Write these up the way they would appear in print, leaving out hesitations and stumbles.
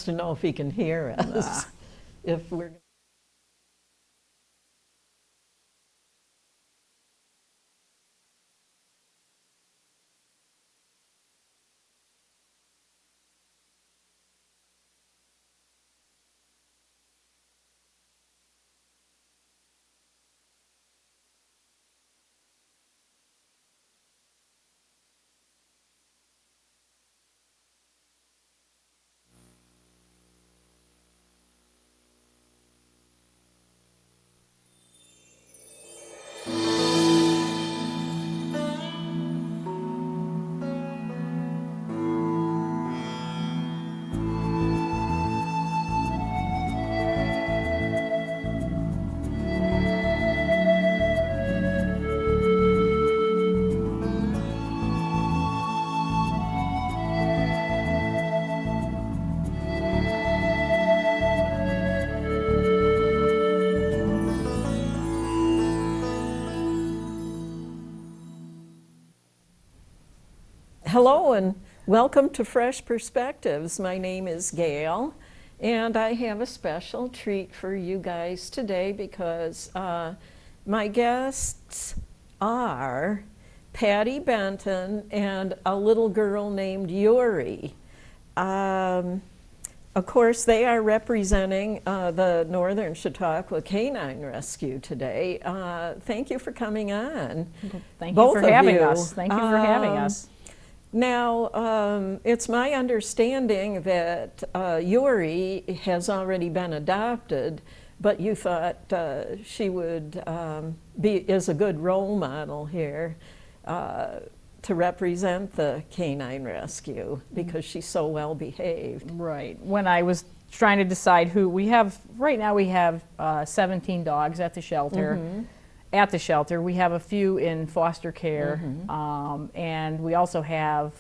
to know if he can hear us. If we're Hello and welcome to Fresh Perspectives. My name is Gail and I have a special treat for you guys today because my guests are Patty Benton and a little girl named Yuri. Of course, they are representing the Northern Chautauqua Canine Rescue today. Thank you for coming on. Thank you for having us. Thank you for having us. Now, it's my understanding that Yuri has already been adopted, but you thought she would is a good role model here to represent the canine rescue because she's so well behaved. Right. When I was trying to decide who we have, right now we have 17 dogs at the shelter. Mm-hmm. At the shelter. We have a few in foster care, mm-hmm. And we also have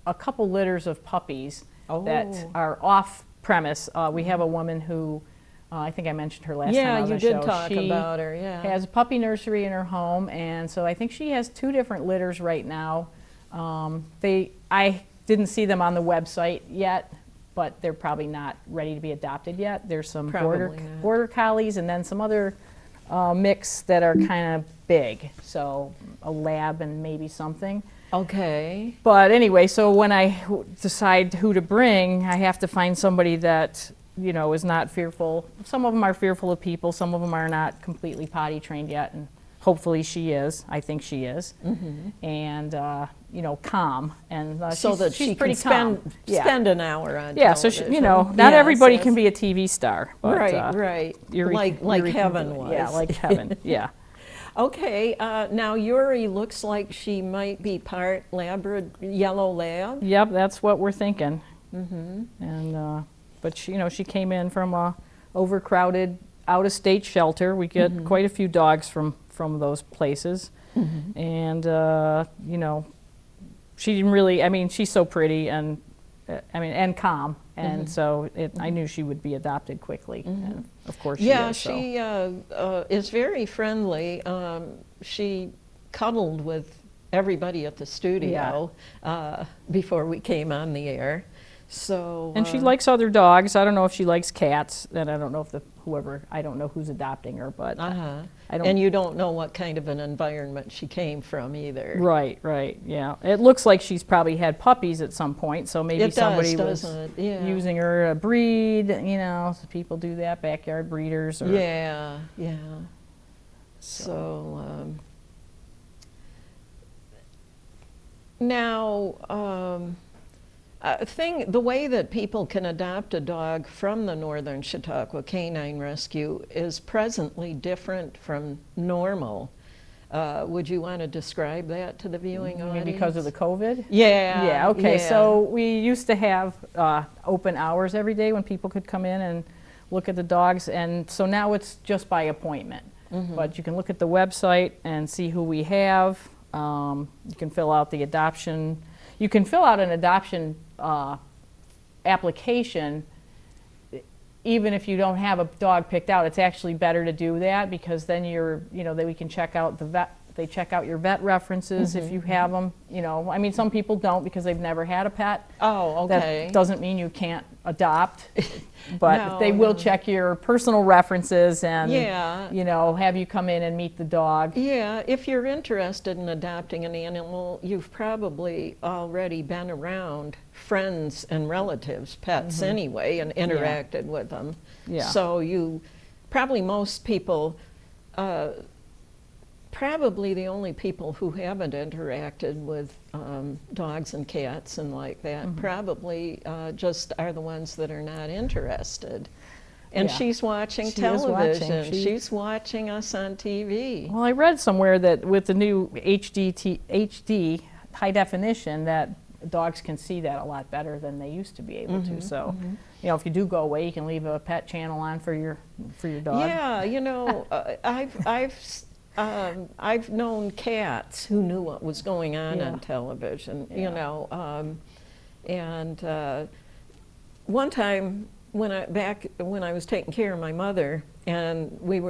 a couple litters of puppies that are off premise. We have a woman who, I think I mentioned her last time I was on the show. Yeah, you did talk about her, yeah. Has a puppy nursery in her home, and so I think she has 2 different litters right now. I didn't see them on the website yet, but they're probably not ready to be adopted yet. There's some border collies and then some other mix that are kind of big, so a lab and maybe something. Okay. But anyway, so when I decide who to bring, I have to find somebody that, you know, is not fearful. Some of them are fearful of people, some of them are not completely potty trained yet, and hopefully she is. I think she is. Mm-hmm. And, you know, calm. And so that she's she pretty can calm. spend an hour on television. So she, you know, not everybody can be a TV star. But, right. Like Heaven was. Yeah, like Heaven, yeah. Okay, now Yuri looks like she might be part yellow lab. Yep, that's what we're thinking. Mm-hmm. And but she, you know, she came in from a overcrowded out-of-state shelter. We get mm-hmm. quite a few dogs from those places, mm-hmm. and you know, she didn't really. I mean, she's so pretty and and calm, and mm-hmm. so I knew she would be adopted quickly. Mm-hmm. And of course, she is. She is very friendly. She cuddled with everybody at the studio before we came on the air. So and she likes other dogs. I don't know if she likes cats, and I don't know if I don't know who's adopting her, but I don't. And you don't know what kind of an environment she came from either. Right, yeah. It looks like she's probably had puppies at some point, so maybe somebody was using her to breed. You know, so people do that, backyard breeders. Or, yeah. So now. The way that people can adopt a dog from the Northern Chautauqua Canine Rescue is presently different from normal. Would you want to describe that to the viewing audience? Because of the COVID? Yeah. Yeah, okay. Yeah. So we used to have open hours every day when people could come in and look at the dogs, and so now it's just by appointment. Mm-hmm. But you can look at the website and see who we have. You can fill out the adoption. You can fill out an adoption application even if you don't have a dog picked out. It's actually better to do that because then then we can check out the They check out your vet references if you have them. You know, I mean, some people don't because they've never had a pet. Oh, okay. That doesn't mean you can't adopt, but No, they will no. check your personal references and, Yeah. you know, have you come in and meet the dog. Yeah, if you're interested in adopting an animal, you've probably already been around friends and relatives' pets anyway and interacted with them. Yeah. So most people, probably the only people who haven't interacted with dogs and cats and like that probably just are the ones that are not interested. And Yeah. she's watching She is watching. television. She's watching us on TV. Well, I read somewhere that with the new HD high definition that dogs can see that a lot better than they used to be able to. So, you know, if you do go away, you can leave a pet channel on for your dog. Yeah, you know, I've known cats who knew what was going on television. You Yeah. know, and one time when I was taking care of my mother, and we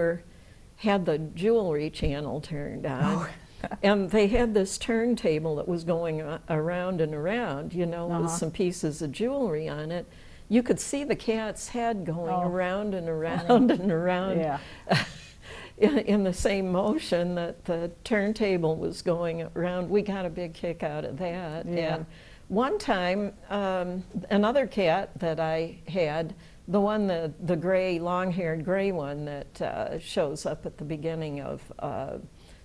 had the jewelry channel turned on. And they had this turntable that was going around and around, you know, with some pieces of jewelry on it. You could see the cat's head going around and around and around Yeah. in the same motion that the turntable was going around. We got a big kick out of that. Yeah. And one time, another cat that I had, the one, the gray, long-haired gray one that shows up at the beginning of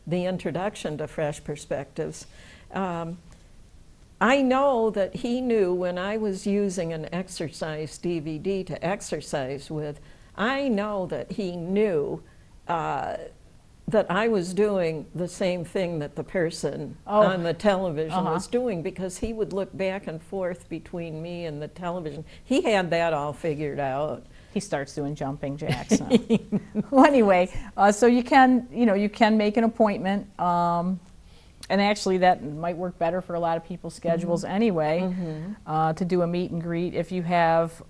the introduction to Fresh Perspectives. I know that he knew when I was using an exercise DVD to exercise with, I know that he knew that I was doing the same thing that the person on the television was doing, because he would look back and forth between me and the television. He had that all figured out. He starts doing jumping jacks now. Well, anyway, so you can make an appointment, and actually that might work better for a lot of people's schedules anyway, to do a meet and greet. If you have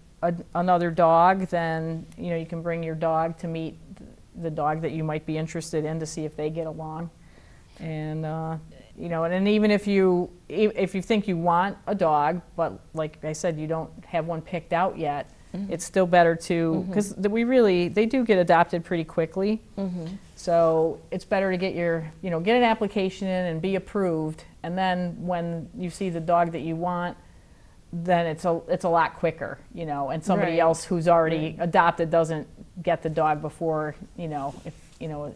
another dog, then you can bring your dog to meet the dog that you might be interested in to see if they get along, and and even if you think you want a dog, but like I said, you don't have one picked out yet. It's still better to, because they do get adopted pretty quickly. So it's better to get get an application in and be approved, and then when you see the dog that you want, then it's a lot quicker, and somebody else who's already adopted doesn't get the dog before,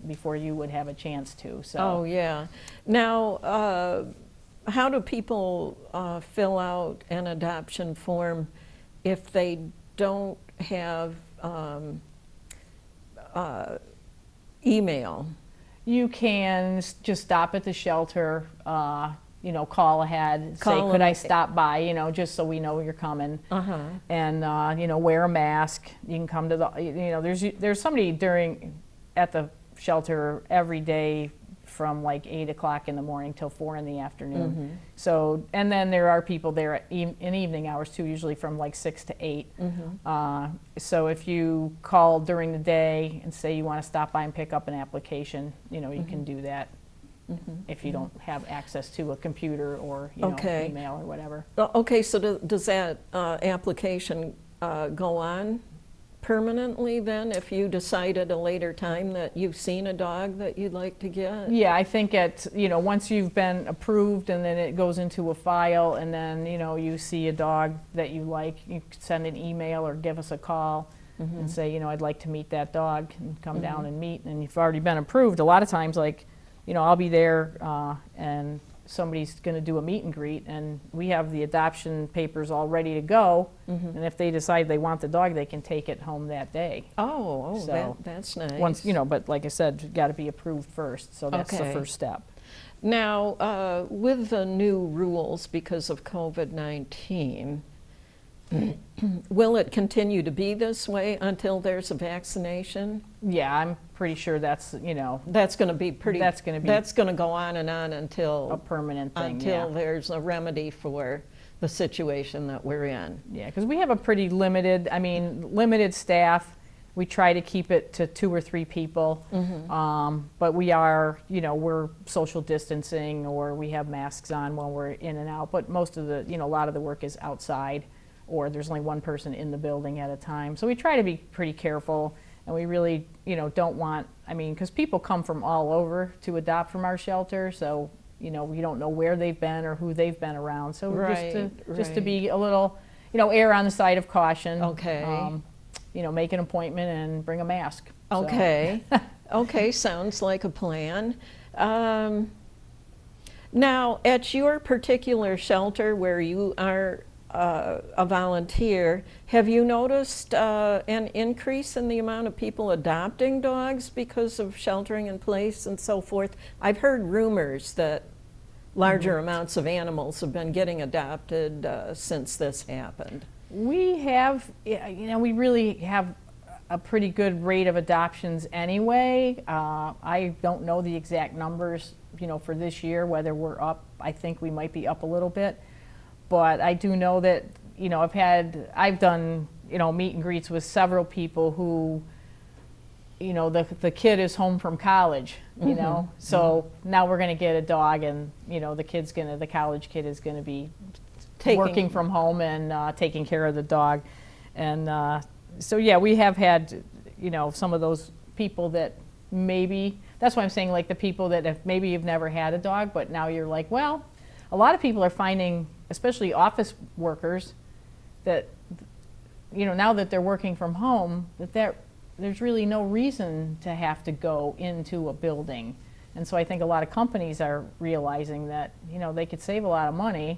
before you would have a chance to. So. Oh yeah. Now, how do people fill out an adoption form if they don't have email? You can just stop at the shelter, call ahead, say, could I stop by, just so we know you're coming, and, wear a mask. You can come to there's somebody at the shelter every day from like 8 o'clock in the morning till 4 in the afternoon. So, and then there are people there in evening hours too, usually from like 6 to 8. So if you call during the day and say you want to stop by and pick up an application, you can do that. If you don't have access to a computer or email or whatever. Okay, so does that application go on permanently then, if you decide at a later time that you've seen a dog that you'd like to get? Yeah, I think once you've been approved, and then it goes into a file, and then you see a dog that you like, you send an email or give us a call and say, I'd like to meet that dog, and come down and meet, and you've already been approved. A lot of times, like, I'll be there and somebody's going to do a meet and greet, and we have the adoption papers all ready to go, and if they decide they want the dog, they can take it home that day. So that's nice. Once, but like I said, you've got to be approved first, so that's the first step. Now, with the new rules because of COVID-19, will it continue to be this way until there's a vaccination? Yeah, I'm pretty sure that's, That's going to be that's going to go on until a permanent thing. Until there's a remedy for the situation that we're in. Yeah, because we have a pretty limited staff. We try to keep it to 2 or 3 people, but we are, we're social distancing, or we have masks on when we're in and out. But most of the, a lot of the work is outside, or there's only one person in the building at a time. So we try to be pretty careful, and we really, don't want, because people come from all over to adopt from our shelter, so, we don't know where they've been or who they've been around. So just to be a little, err on the side of caution. Okay. Make an appointment and bring a mask. Okay. Okay, sounds like a plan. Now, at your particular shelter where you are a volunteer, have you noticed an increase in the amount of people adopting dogs because of sheltering in place and so forth? I've heard rumors that larger amounts of animals have been getting adopted since this happened. We have, we really have a pretty good rate of adoptions anyway. I don't know the exact numbers, for this year, whether we're up. I think we might be up a little bit. But I do know that, I've done, meet and greets with several people who, the kid is home from college, so now we're going to get a dog, and, the college kid is going to be working from home and taking care of the dog. And so, yeah, we have had, some of those people that maybe, that's why I'm saying, like, the people that have never had a dog, but now you're like, well, a lot of people are finding, especially office workers, that, now that they're working from home, that there's really no reason to have to go into a building. And so I think a lot of companies are realizing that, they could save a lot of money.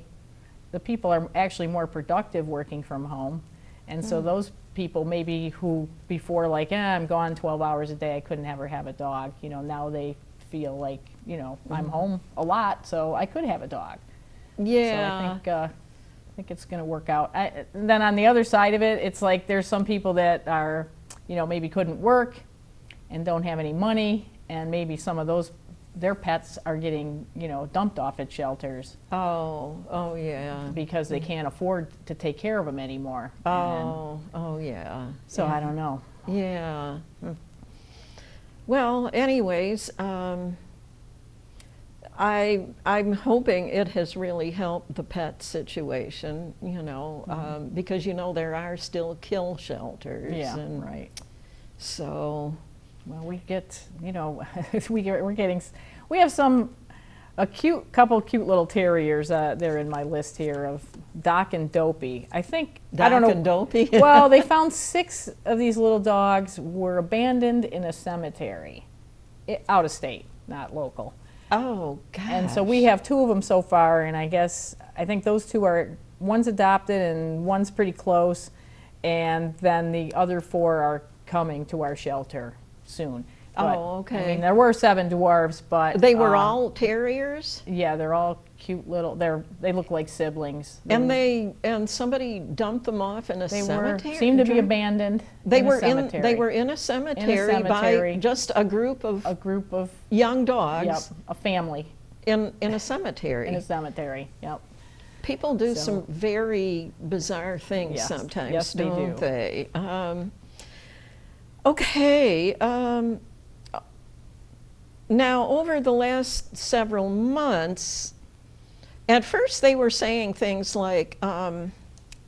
The people are actually more productive working from home. And so those people maybe who before, like, I'm gone 12 hours a day, I couldn't ever have a dog, now they feel like, I'm home a lot, so I could have a dog. Yeah. So I think it's going to work out. And then on the other side of it, it's like there's some people that are, maybe couldn't work and don't have any money, and maybe some of their pets are getting, dumped off at shelters. Oh yeah. Because they can't afford to take care of them anymore. Oh yeah. So yeah. I don't know. Yeah. Well, anyways, I'm hoping it has really helped the pet situation, because there are still kill shelters. Yeah, and right. So, well, we get, we have a couple cute little terriers. They're in my list here of Doc and Dopey. I think Doc I don't know. and Dopey. Well, they found 6 of these little dogs were abandoned in a cemetery, out of state, not local. Oh, gosh. And so we have 2 of them so far, and I think those 2 one's adopted and one's pretty close, and then the other 4 are coming to our shelter soon. But, Oh, okay. there were 7 dwarves, but They were all terriers? yeah, they're all cute little. They look like siblings. And somebody dumped them off in a cemetery? Seemed to be abandoned. They in were a cemetery. They were in a cemetery by just a group of young dogs. Yep, a family in a cemetery. in a cemetery. Yep. People do some very bizarre things Yes. sometimes, Yes, they don't do. they? Okay. Now, over the last several months, at first they were saying things like,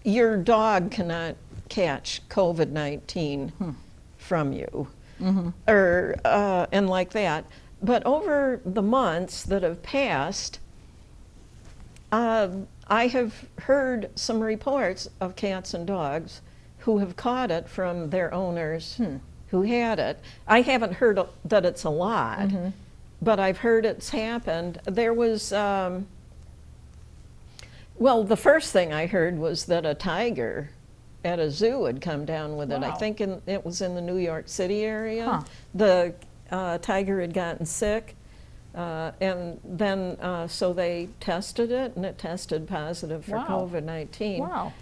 your dog cannot catch COVID-19 from you, or and like that. But over the months that have passed, I have heard some reports of cats and dogs who have caught it from their owners who had it. I haven't heard that it's a lot, but I've heard it's happened. There was, well, the first thing I heard was that a tiger at a zoo had come down with it. I Wow. think it was in the New York City area. Huh. The tiger had gotten sick, and then so they tested it, and it tested positive for Wow. COVID-19. Wow.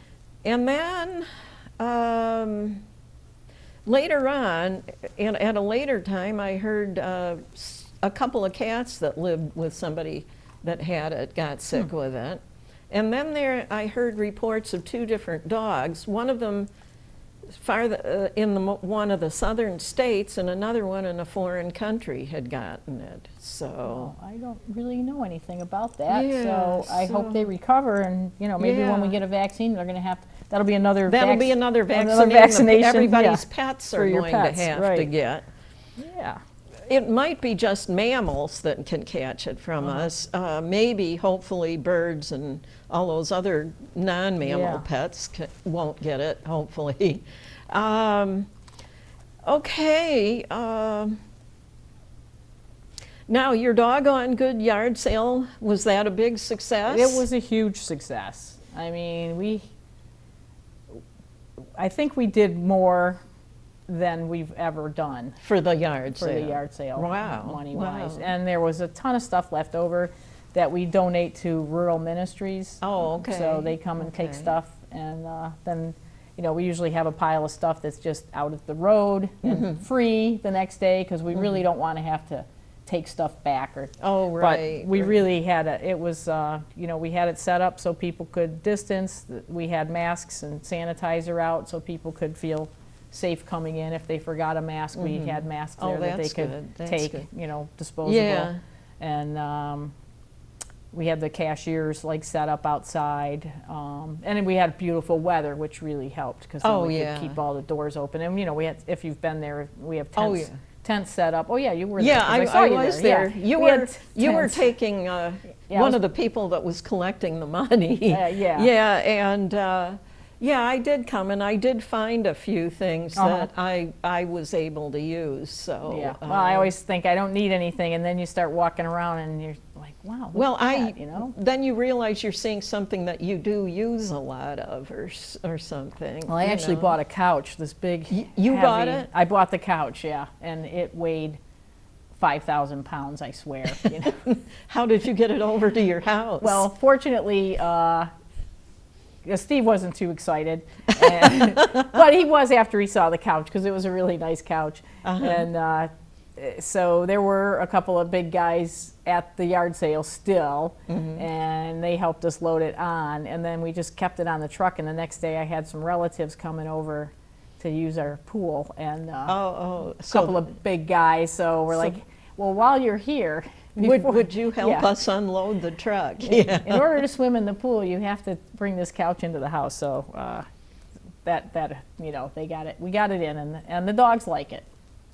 And then later on, and at a later time, I heard a couple of cats that lived with somebody that had it got sick with it. And then I heard reports of 2 different dogs. One of them in one of the southern states, and another one in a foreign country had gotten it. So I don't really know anything about that. Yeah, so I hope they recover, and maybe when we Yeah. get a vaccine, they're going to have. That'll be another. that'll be another vaccination. vaccination. Everybody's yeah, pets for are your going pets, to have right. to get. Yeah. It might be just mammals that can catch it from us. Maybe, hopefully, birds and all those other non-mammal Yeah. pets won't get it, hopefully. Okay. Now, your doggone good yard sale, was that a big success? It was a huge success. I mean, I think we did more than we've ever done For the yard for sale. the yard sale, Wow. money-wise. Wow. And there was a ton of stuff left over that we donate to rural ministries. Oh, okay. So they come and take Okay. stuff, and then, we usually have a pile of stuff that's just out at the road Mm-hmm. and free the next day, because we really don't want to have to take stuff back. Oh, right. But we right. really had it was, we had it set up so people could distance. We had masks and sanitizer out so people could feel safe coming in. If they forgot a mask, we had masks Oh, there that they that's could good. That's take, good. disposable. Yeah. And we had the cashiers set up outside, and then we had beautiful weather, which really helped, because Oh, we yeah. could keep all the doors open. And we had, if you've been there, we have Oh, tents. yeah. Tents set up. Oh yeah, you were there. Yeah, 'cause I, saw I you was there. there. Yeah. We had You were tents. taking I one was- of the people that was collecting the money. Yeah. Yeah, and I did come, and I did find a few things that I was able to use. So Yeah. Well, I always think I don't need anything, and then you start walking around, and you're like, wow. Look Well, at that, then you realize you're seeing something that you do use a lot of, or something. Well, I actually bought a couch. This big. You bought heavy- it? I bought the couch. Yeah, and it weighed 5,000 pounds. I swear. How did you get it over to your house? Well, fortunately, Steve wasn't too excited, but he was after he saw the couch, because it was a really nice couch. And so there were a couple of big guys at the yard sale still, and they helped us load it on. And then we just kept it on the truck. And the next day, I had some relatives coming over to use our pool, and a couple of big guys. So we're like, well, while you're here, would you help Yeah. us unload the truck? Yeah. in order to swim in the pool, you have to bring this couch into the house. So that they got it. We got it in, and the dogs like it.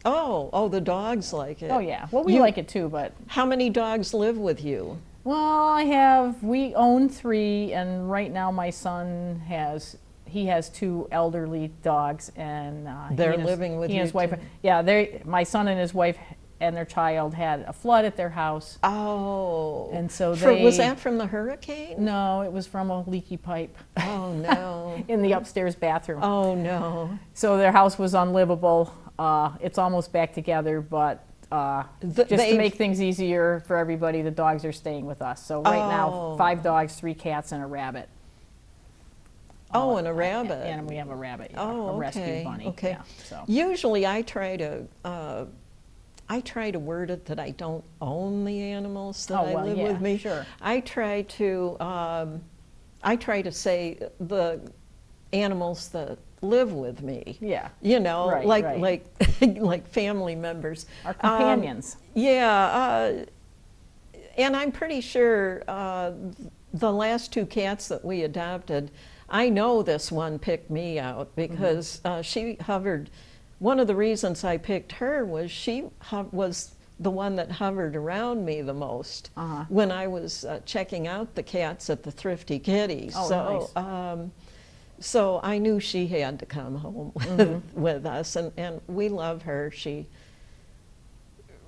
Oh, the dogs like it. Oh yeah. Well, we like it too, but How many dogs live with you? we own 3, and right now my son has 2 elderly dogs, and They're living with he and you his wife. too? Yeah, my son and his wife and their child had a flood at their house. Oh. And so was that from the hurricane? No, it was from a leaky pipe Oh, no. in the upstairs bathroom. Oh, no. So their house was unlivable. It's almost back together, but just to make things easier for everybody, the dogs are staying with us. So right now, Oh. 5 dogs, 3 cats, and a rabbit. Oh, and a rabbit. And we have a rabbit, yeah, Oh, a rescue okay, bunny. okay. Yeah, so. Usually I try to word it that I don't own the animals that I live with me. Sure. I try to say the animals that live with me. Yeah. Right, right. like family members. Our companions. And I'm pretty sure the last 2 cats that we adopted, I know this one picked me out because she hovered. One of the reasons I picked her was she was the one that hovered around me the most when I was checking out the cats at the Thrifty Kitty. Oh, nice. So I knew she had to come home with us, and we love her. She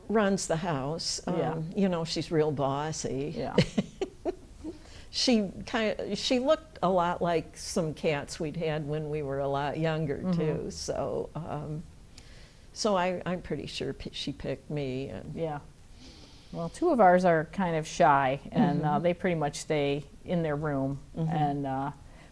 runs the house. She's real bossy. Yeah. She looked a lot like some cats we'd had when we were a lot younger too. So I'm pretty sure she picked me. And Yeah. Well, 2 of ours are kind of shy, and they pretty much stay in their room. And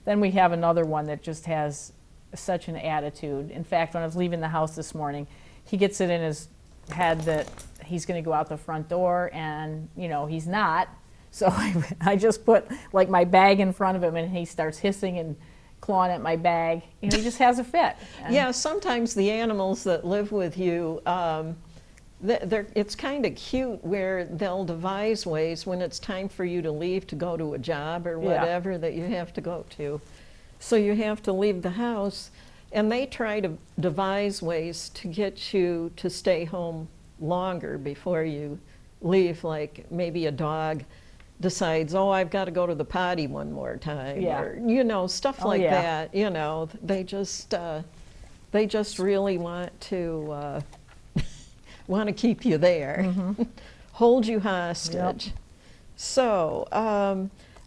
then we have another one that just has such an attitude. In fact, when I was leaving the house this morning, he gets it in his head that he's going to go out the front door, and he's not. So I just put my bag in front of him, and he starts hissing and clawing at my bag. You know, he just has a fit. And Yeah, sometimes the animals that live with you, it's kind of cute where they'll devise ways when it's time for you to leave to go to a job or Yeah. whatever that you have to go to. So you have to leave the house, and they try to devise ways to get you to stay home longer before you leave. Like maybe a dog decides, oh, I've got to go to the potty one more time, Yeah. or you know, stuff Oh, like yeah. that. You know, they just really want to want to keep you there, hold you hostage. So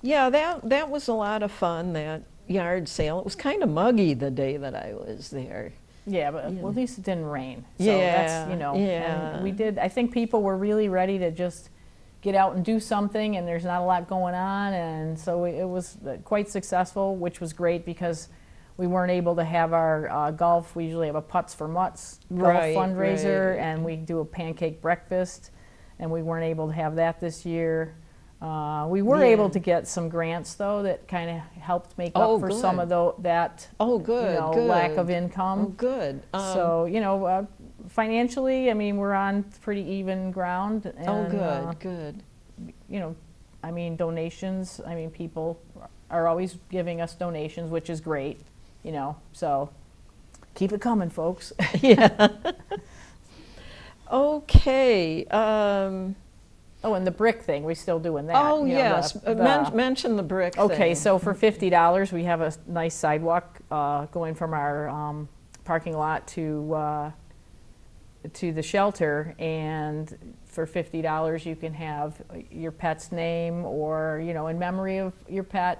yeah, that was a lot of fun, that yard sale. It was kind of muggy the day that I was there. Yeah, but well, at least it didn't rain. So Yeah, that's, you know, yeah. and we did, I think people were really ready to just get out and do something, and there's not a lot going on, and so it was quite successful, which was great because we weren't able to have our golf. We usually have a Putts for Mutts golf Right, fundraiser, right. and we do a pancake breakfast, and we weren't able to have that this year. We were Yeah. able to get some grants, though, that kind of helped make up Oh, for some good. of that Oh, good, you know, good. lack of Oh, income. good. So, you know, financially, I mean, we're on pretty even ground. And, Oh, good, good. You know, I mean, donations, I mean, people are always giving us donations, which is great, you know, so keep it coming, folks. Yeah. Okay. Oh, and the brick thing, we're still doing that. Oh, you know, yes. Mention the brick thing. Okay, so for $50, we have a nice sidewalk going from our parking lot to the shelter, and for $50 you can have your pet's name, or, you know, in memory of your pet,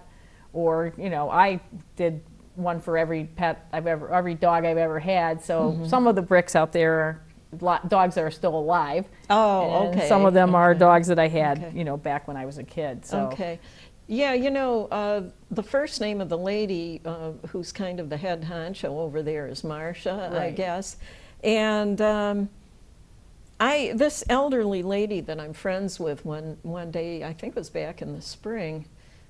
or, you know, I did one for every every dog I've ever had. So some of the bricks out there are dogs that are still alive. Oh, and okay. some of them are okay. dogs that I had, Okay. you know, back when I was a kid. So. Okay. Yeah, you know, the first name of the lady who's kind of the head honcho over there is Marcia, I Right. guess. And this elderly lady that I'm friends with one day, I think it was back in the spring,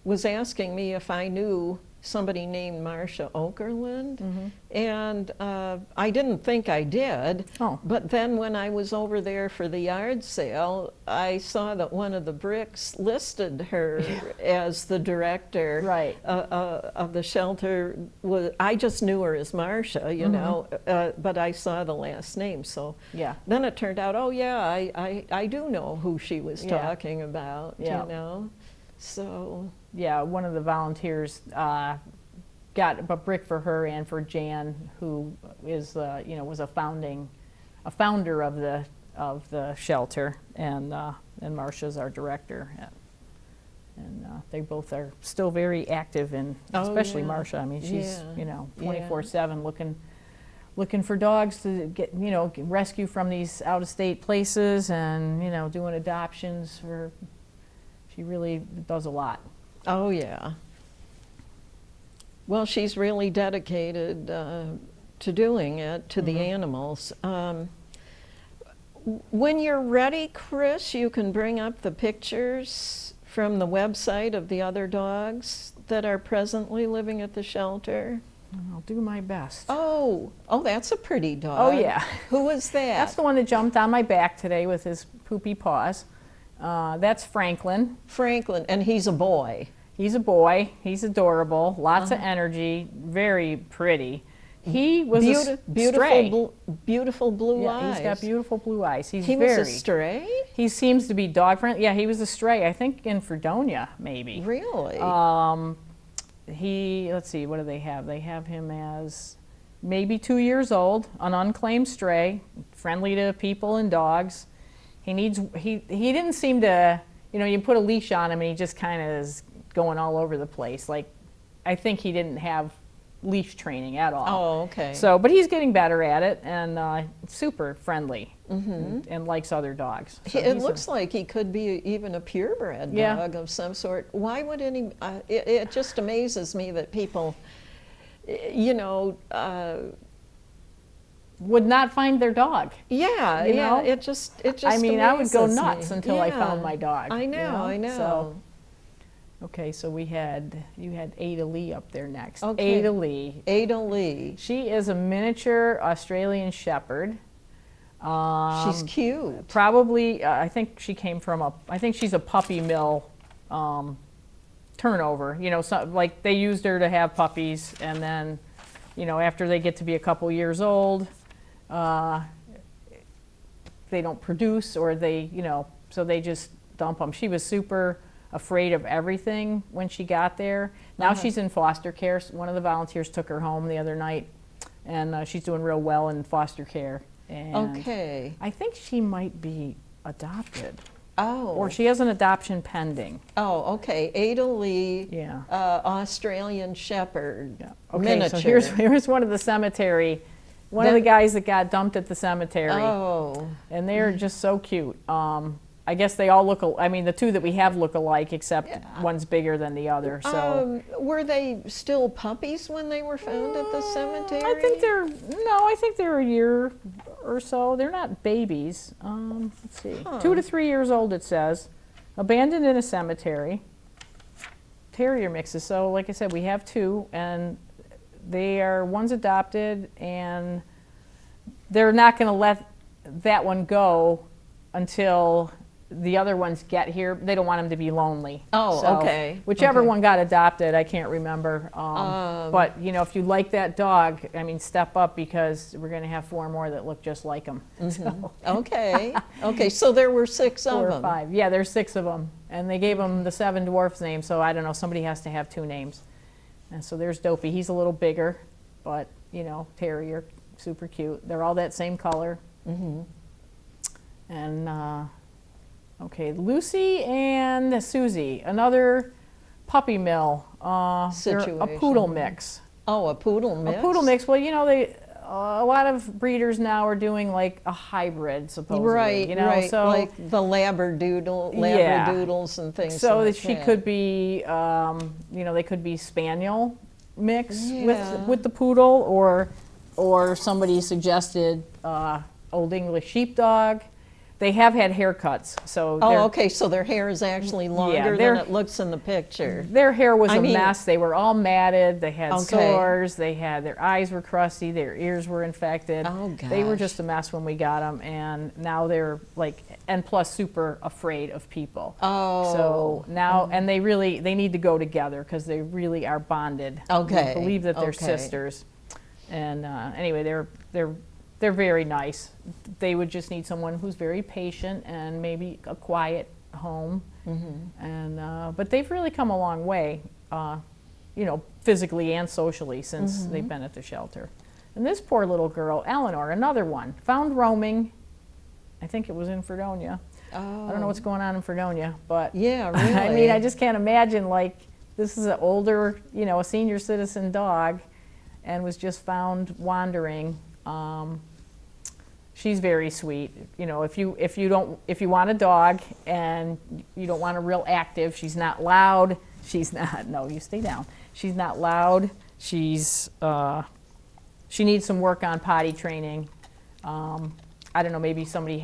was asking me if I knew somebody named Marcia Okerlund. And I didn't think I did. Oh. But then when I was over there for the yard sale, I saw that one of the bricks listed her as the director Right. of the shelter. I just knew her as Marcia, you know, but I saw the last name. So Yeah. then it turned out, oh yeah, I do know who she was Yeah. talking about, Yeah. you know. So, Yeah, one of the volunteers got a brick for her and for Jan, who is, you know, was a founder of the shelter, and Marcia's our director, and they both are still very active, and Oh, especially yeah. Marcia. I mean, she's Yeah. you know, Yeah. 24/7 looking for dogs to get, you know, rescue from these out-of-state places, and, you know, doing adoptions for. She really does a lot. oh yeah. Well, she's really dedicated to doing it, to the animals. When you're ready, Chris, you can bring up the pictures from the website of the other dogs that are presently living at the shelter. I'll do my best. Oh, that's a pretty dog. Oh, yeah. Who was that? That's the one that jumped on my back today with his poopy paws. That's Franklin. Franklin, and he's a boy. He's a boy. He's adorable. Lots of energy. Very pretty. He was a stray. Beautiful blue Yeah, eyes. he's got beautiful blue eyes. He's He very. was a stray? He seems to be dog friendly. Yeah, he was a stray. I think in Fredonia, maybe. Really? Let's see, what do they have? They have him as maybe 2 years old, an unclaimed stray, friendly to people and dogs. He didn't seem to, you know, you put a leash on him and he just kind of is going all over the place. Like, I think he didn't have leash training at all. Oh, okay. So, but he's getting better at it, and super friendly, and likes other dogs. So It he's a- looks like he could be even a purebred Yeah. dog of some sort. Why would any? It just amazes me that people, you know, would not find their dog. yeah, You yeah. know? It just. I mean, I would go amazes nuts me. until I Yeah. found my dog. I you know, I know. So, Okay, so you had Ada Lee up there next. Okay. Ada Lee. Ada Lee. She is a miniature Australian Shepherd. She's cute. Probably, I think she came from I think she's a puppy mill turnover. You know, so, like they used her to have puppies, and then, you know, after they get to be a couple years old, they don't produce, or they, you know, so they just dump them. She was super afraid of everything when she got there. Now she's in foster care. One of the volunteers took her home the other night, and she's doing real well in foster care. And Okay. I think she might be adopted, Oh. or she has an adoption pending. Oh, okay. Ada Lee, Yeah. Australian Shepherd, Yeah. Okay, miniature. so here's one of the cemetery, one of the guys that got dumped at the cemetery. Oh. And they're just so cute. I guess they all look, I mean, the two that we have look alike, except one's bigger than the other. So Were they still puppies when they were found at the cemetery? I think they're a year or so. They're not babies. Let's see, 2 to 3 years old it says. Abandoned in a cemetery. Terrier mixes. So like I said, we have two, and one's adopted, and they're not going to let that one go until the other ones get here. They don't want them to be lonely. Oh, So okay. Whichever Okay. one got adopted, I can't remember. But you know, if you like that dog, I mean, step up, because we're going to have 4 more that look just like them. So, Okay. Okay, so there were 6 of 4 or them. 5. Yeah, there's 6 of them, and they gave them the 7 dwarfs name. So I don't know. Somebody has to have 2 names. And so there's Dopey. He's a little bigger, but you know, terrier, super cute. They're all that same color. And okay, Lucy and Susie, another puppy mill. They're a poodle Situation. mix. Oh, a poodle mix? A poodle mix. Well, you know, a lot of breeders now are doing like a hybrid, supposedly. Right, you know, right. so like the Labradoodles and things so like that she that. could be, you know, they could be spaniel mix Yeah. with the poodle, or somebody suggested Old English sheepdog. They have had haircuts, so Oh, okay, so their hair is actually longer they're- than it looks in the picture. their hair was I a mean- mess. They were all matted. They had Okay. sores. Their eyes were crusty. Their ears were infected. Oh, They were gosh. just a mess when we got them, and now they're like, and plus super afraid of people. Oh. So now, and they need to go together, because they really are bonded. Okay, We believe that they're okay. sisters. And anyway, they're very nice. They would just need someone who's very patient and maybe a quiet home. And but they've really come a long way, you know, physically and socially since they've been at the shelter. And this poor little girl, Eleanor, another one, found roaming. I think it was in Fredonia. Oh. I don't know what's going on in Fredonia, but Yeah, really. I mean, I just can't imagine, like, this is an older, you know, a senior citizen dog, and was just found wandering. She's very sweet. You know, if you want a dog and you don't want a real active, she's not loud. No, you stay down. She's not loud. She needs some work on potty training. I don't know, maybe somebody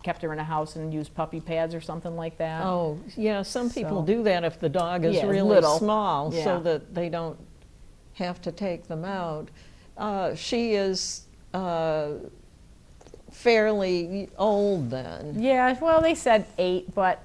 kept her in a house and used puppy pads or something like that. Oh, yeah, some people So- do that if the dog is Yeah, really little. small, Yeah. so that they don't have to take them out. She is fairly old then. Yeah, well, they said 8, but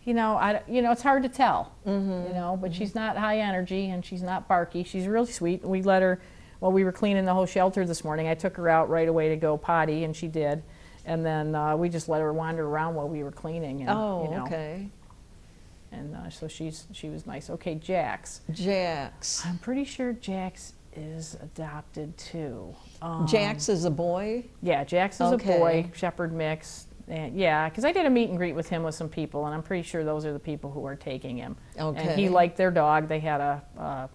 you know, it's hard to tell. You know, but she's not high energy and she's not barky. She's really sweet. We let her, while we were cleaning the whole shelter this morning, I took her out right away to go potty, and she did. And then we just let her wander around while we were cleaning. And, Oh, you know, okay. And so she was nice. Okay, Jax. Jax. I'm pretty sure Jax is adopted too. Jax is a boy? Yeah, Jax is Okay. a boy, shepherd mix. And yeah, because I did a meet and greet with him with some people, and I'm pretty sure those are the people who are taking him. And Okay. he liked their dog. They had a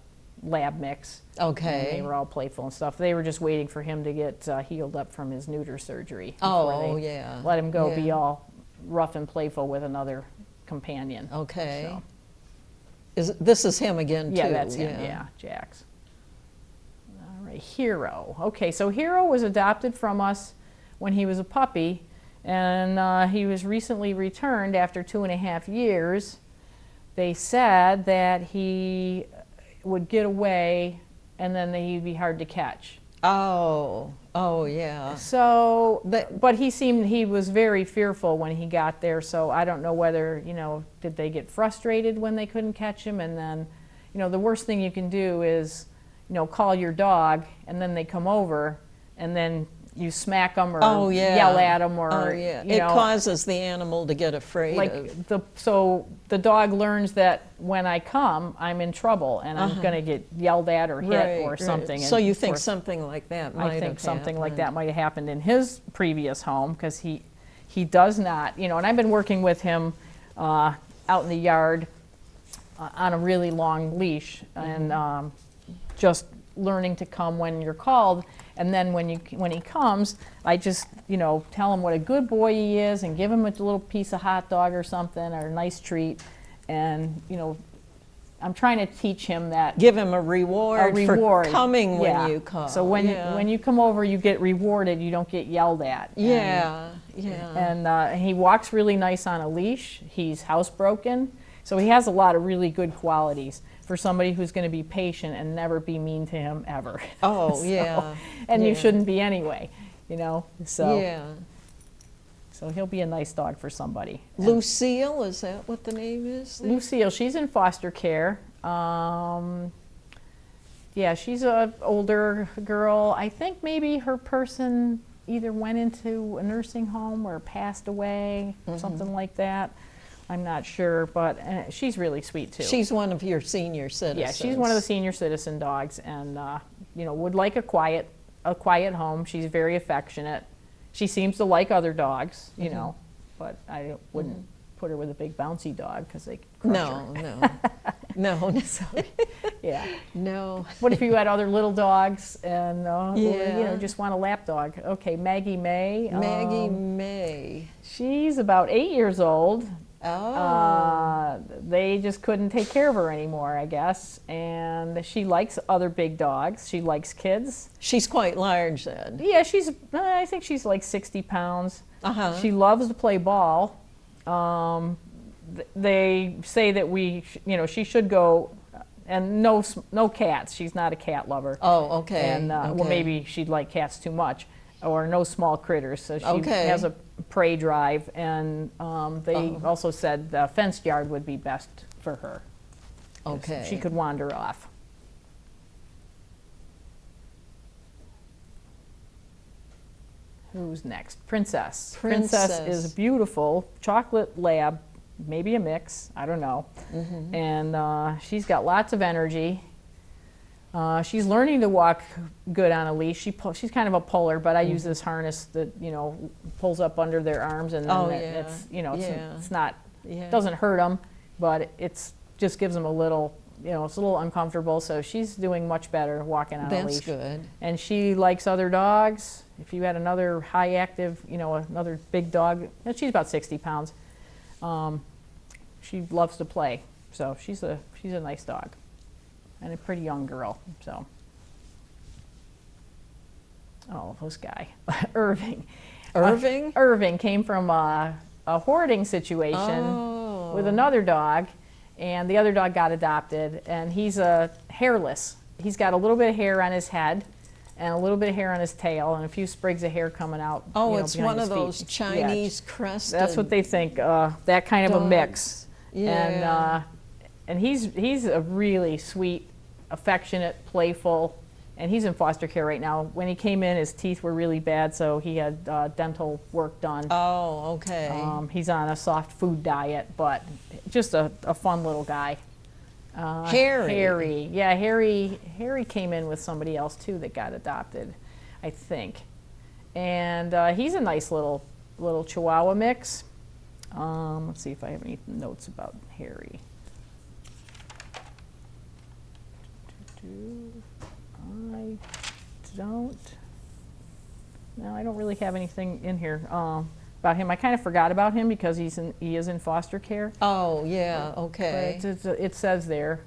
lab mix. Okay. And they were all playful and stuff. They were just waiting for him to get healed up from his neuter surgery. Oh, before they yeah. Let him go be Yeah. all rough and playful with another companion. Okay. So, This is him again, yeah, too? that's him. Yeah, Jax. All right, Hero. Okay, so Hero was adopted from us when he was a puppy, and he was recently returned after 2.5 years. they said that he would get away and then he'd be hard to catch. Oh, oh, yeah. So, but he was very fearful when he got there, so I don't know whether, did they get frustrated when they couldn't catch him, and then, the worst thing you can do is, call your dog, and then they come over, and then you smack them or yell at them, or it causes the animal to get afraid so the dog learns that when I come, I'm in trouble and I'm going to get yelled at or hit or something. So you think something like that might have happened. I think something like that might have happened in his previous home, because he does not, and I've been working with him out in the yard on a really long leash, and just learning to come when you're called. And then when he comes, I just, tell him what a good boy he is and give him a little piece of hot dog or something, or a nice treat. And, I'm trying to teach him that. Give him a reward for coming when you come. So when you come over, you get rewarded. You don't get yelled at. Yeah, And he walks really nice on a leash. He's housebroken. So he has a lot of really good qualities for somebody who's going to be patient and never be mean to him ever. Oh, And you shouldn't be anyway, so. Yeah. So he'll be a nice dog for somebody. Lucille, is that what the name is? Lucille, she's in foster care. She's an older girl. I think maybe her person either went into a nursing home or passed away, something like that. I'm not sure, but she's really sweet too. She's one of your senior citizens. Yeah, she's one of the senior citizen dogs, and would like a quiet home. She's very affectionate. She seems to like other dogs, but I wouldn't put her with a big bouncy dog, because they crush her. No. So, yeah. No. What if you had other little dogs and just want a lap dog? Okay, Maggie May. Maggie May. She's about 8 years old. Oh. They just couldn't take care of her anymore, I guess. And she likes other big dogs. She likes kids. She's quite large then. Yeah, I think she's like 60 pounds. She loves to play ball. They say that she should go, and no cats. She's not a cat lover. Oh, okay. And well, maybe she'd like cats too much, or no small critters. So she has a prey drive, and they also said the fenced yard would be best for her. Okay. She could wander off. Who's next? Princess. Princess is a beautiful chocolate lab, maybe a mix, I don't know. And she's got lots of energy. She's learning to walk good on a leash. She's kind of a puller, but I use this harness that pulls up under their arms, and then it's not doesn't hurt them, but it's just gives them a little it's a little uncomfortable. So she's doing much better walking on a leash. That's good. And she likes other dogs. If you had another high active, another big dog, and she's about 60 pounds. She loves to play, so she's a nice dog. And a pretty young girl, so. Oh, this guy, Irving. Irving? Irving came from a hoarding situation with another dog, and the other dog got adopted, and he's hairless. He's got a little bit of hair on his head, and a little bit of hair on his tail, and a few sprigs of hair coming out. Oh, it's one of feet. those Chinese crested. That's what they think. That kind of a mix. Yeah. And he's a really sweet, affectionate, playful, and he's in foster care right now. When he came in, his teeth were really bad, so he had dental work done. Oh, okay. He's on a soft food diet, but just a fun little guy. Harry. Yeah, Harry came in with somebody else too that got adopted, I think. And he's a nice little Chihuahua mix. Let's see if I have any notes about Harry. I don't. No, I don't really have anything in here about him. I kind of forgot about him because he is in foster care. Oh, yeah, okay. But it says there.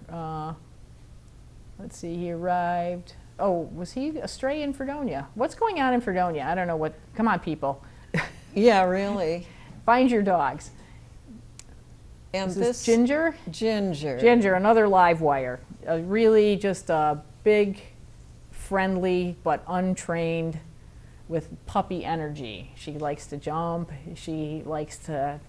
Let's see, he arrived. Oh, was he a stray in Fredonia? What's going on in Fredonia? I don't know what. Come on, people. Yeah, really. Find your dogs. And This is Ginger. Ginger. Ginger, another live wire. Really just a big, friendly, but untrained with puppy energy. She likes to jump. She likes to,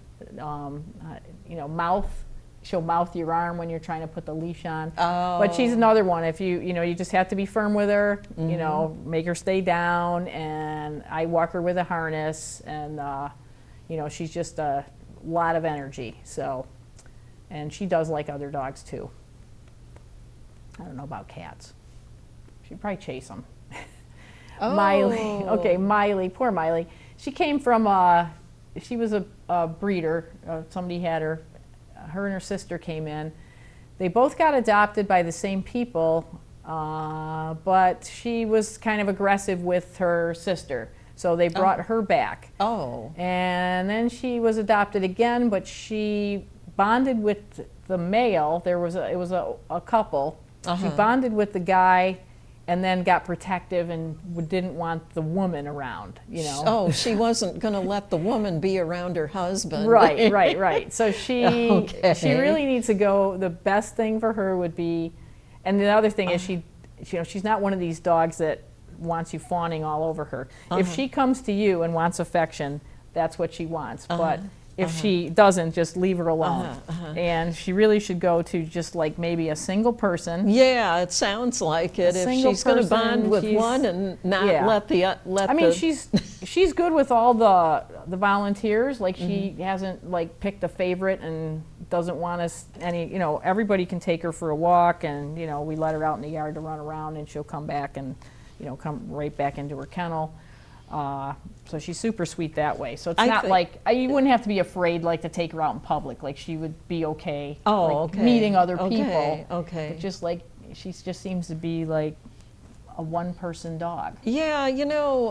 mouth. She'll mouth your arm when you're trying to put the leash on. Oh. But she's another one. If you just have to be firm with her, make her stay down. And I walk her with a harness, and she's just a lot of energy. So, and she does like other dogs too. I don't know about cats. She'd probably chase them. Oh. Miley. Okay, Miley. Poor Miley. She came from, she was a breeder. Somebody had her. Her and her sister came in. They both got adopted by the same people, but she was kind of aggressive with her sister. So they brought her back. Oh. And then she was adopted again, but she bonded with the male. It was a couple. She bonded with the guy and then got protective and didn't want the woman around, Oh, she wasn't going to let the woman be around her husband. Right. So she Okay. really needs to go. The best thing for her would be, and the other thing is she's not one of these dogs that wants you fawning all over her. If she comes to you and wants affection, that's what she wants. But if she doesn't, just leave her alone. And she really should go to just like maybe a single person. Yeah, it sounds like it. If single she's going to person, bond with one and not let I mean, she's good with all the volunteers. Like she hasn't like picked a favorite and doesn't want us any. Everybody can take her for a walk, and we let her out in the yard to run around, and she'll come back and come right back into her kennel. So she's super sweet that way. So it's not like you wouldn't have to be afraid like to take her out in public. Like she would be okay. Meeting other people. Okay. But just like she just seems to be like a one-person dog. Yeah,